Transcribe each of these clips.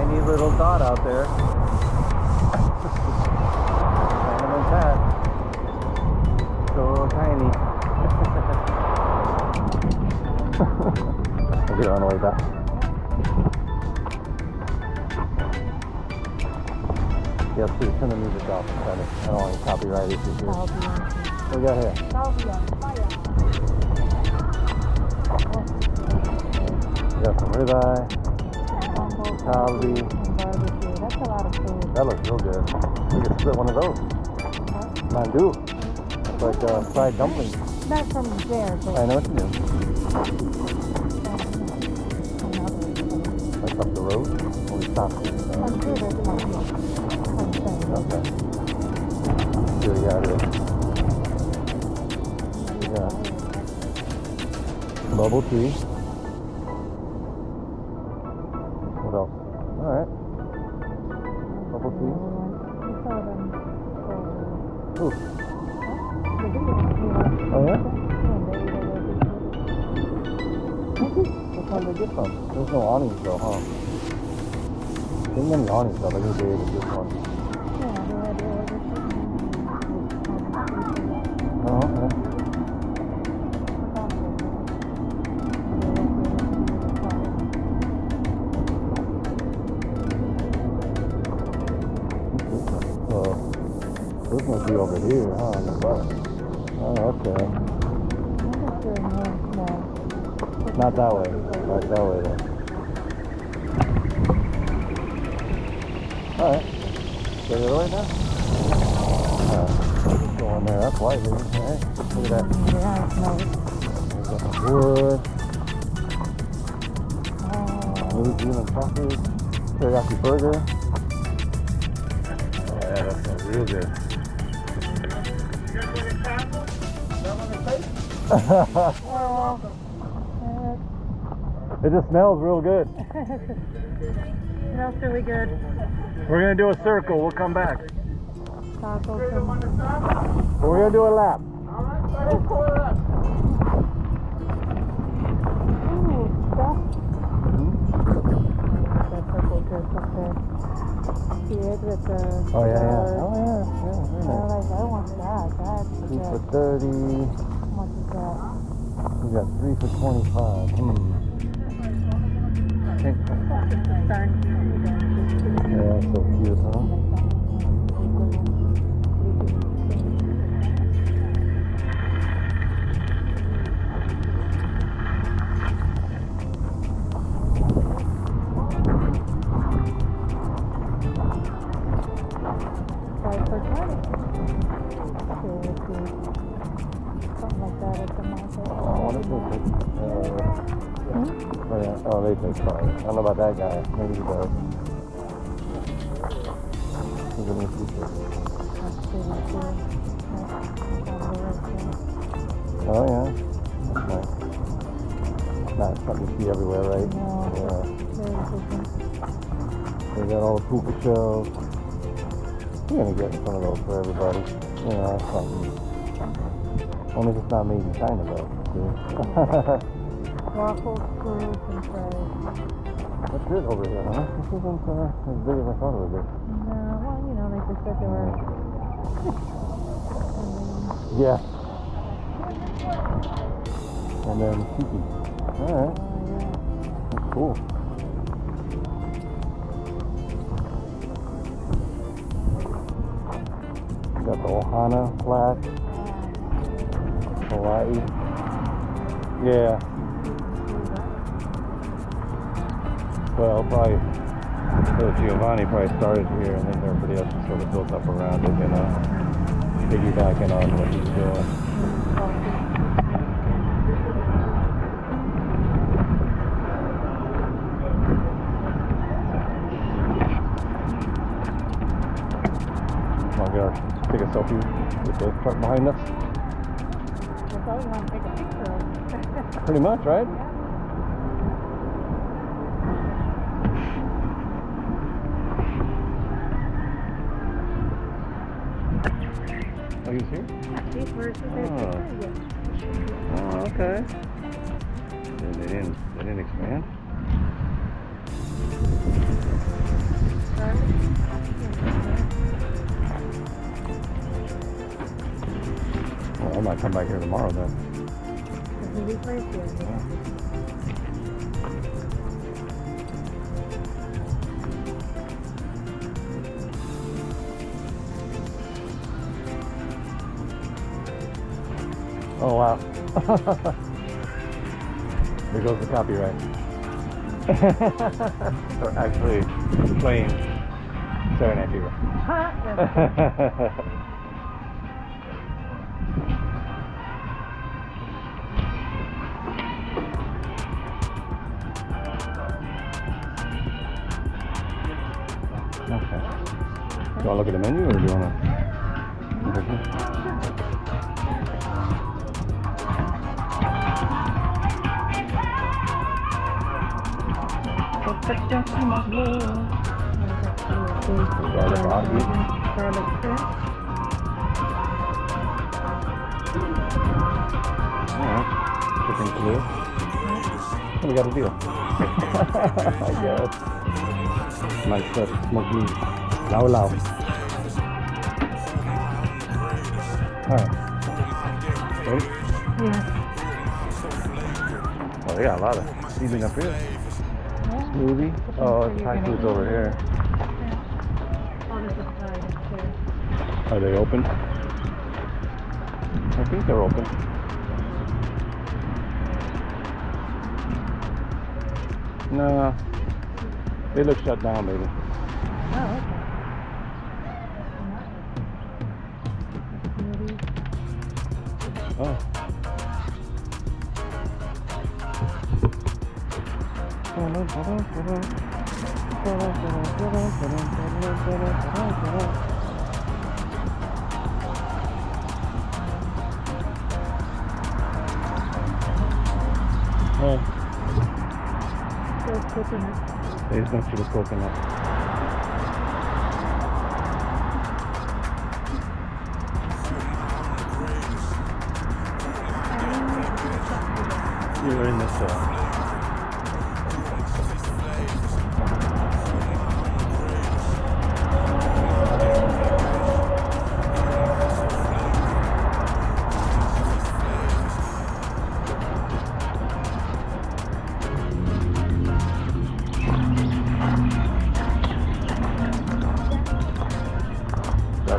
tiny little dot out there. Simon Pat. So tiny. I'll get her on the way back. Yeah, please turn the music off. I don't want any copyright issues here. What we got here? We got some ribeye, kalbi. That's a lot of food. That looks real good. We could split one of those. Mandu. It's like fried dumplings. Not from there, but I know what you mean. Like up the road? Or we stop here? I'm sure there's like Okay. Here we got it. We got bubble tea. What else? Alright. Bubble tea. Ooh. Oh yeah? What time did they get from? There's no awnings though, huh? There's many awnings though, like we did with this one. Oh, okay. So, this must be over here, huh, on the bus. Oh, okay. Not that way. Not that way, though. Alright. Get it right now? Alright. Go on there. That's white, baby. Alright. Look at that. Yeah, it's nice. There's some wood. New Zealand sausage. Teriyaki burger. Oh, yeah, that smells real good. It just smells real good. Smells really good. We're gonna do a circle. We'll come back. Tacos We're gonna do a lap. Ooh, stuff. That purple dress up there. See it with the Oh yeah, yeah. flowers. Oh yeah, yeah. Very I nice. like. I want that. That's 2 good. for 30. How much is that? We got 3 for 25. Yeah, so cute, huh? Something like that at the market. What is this? Oh yeah. Oh, they take cars. I don't know about that guy. Maybe he does. He's in the future. Oh yeah. That's nice. Not something you see everywhere, right? No. Yeah. Very different. They got all the puka shells. You're gonna get some of those for everybody. You know, something. Only if it's not made in China though. Waffles, fruits, and fries. That's it over here, huh? This isn't as big as I thought it would be. No, well, you know, they just said they were. Yeah. And then tiki. Alright. That's cool. Got the Ohana flag. Hawaii. Yeah. Well, probably Giovanni probably started here, and then everybody else just sort of built up around it, you know, piggybacking on what he's doing. Oh my gosh, take a selfie with the truck behind us. That's all you want to take a picture of. Pretty much, right? Oh, he was here? These verses Oh, okay. They didn't expand. back here tomorrow then. Because we placed here. Oh wow. There goes the copyright. They're actually playing staring at you. Okay. Do you want to look at the menu or do you want to? Garlic ahi. Garlic shrimp. Alright. Chicken blue. What we got a deal? I guess. Nice smoky lao lao. Alright. Ready? Yeah. Oh, they got a lot of seasoning up here. Smoothie. Oh, Thai food's over here. Are they open? I think they're open. No, they look shut down, baby. Oh, okay. Oh. Oh, There's coconut. there's no sugar coconut. You're in this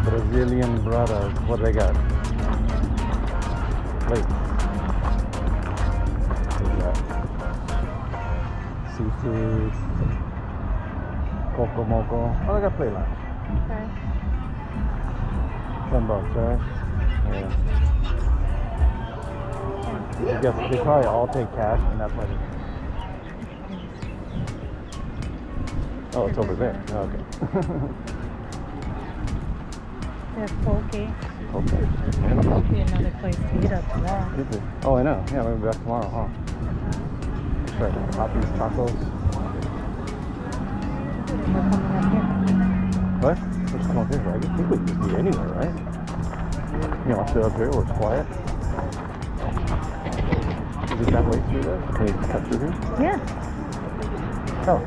the Brazilian brothers. What they got? Wait. Seafood, Coco Moco. Oh, I got play line. Okay. $10, right? Yeah. I guess they probably all take cash, and that's why. Oh, it's over there. Oh, okay. There's poke. Okay. Be another place to eat up tomorrow. Is it? Oh, I know. Yeah, we'll be back tomorrow, huh? Right. Poppy's tacos. We're coming up here. What? Let's come up here. I think we can just eat anywhere, right? You know, I'll sit up here where it's quiet. Is it that way through there? Can we cut through here? Yeah. Oh.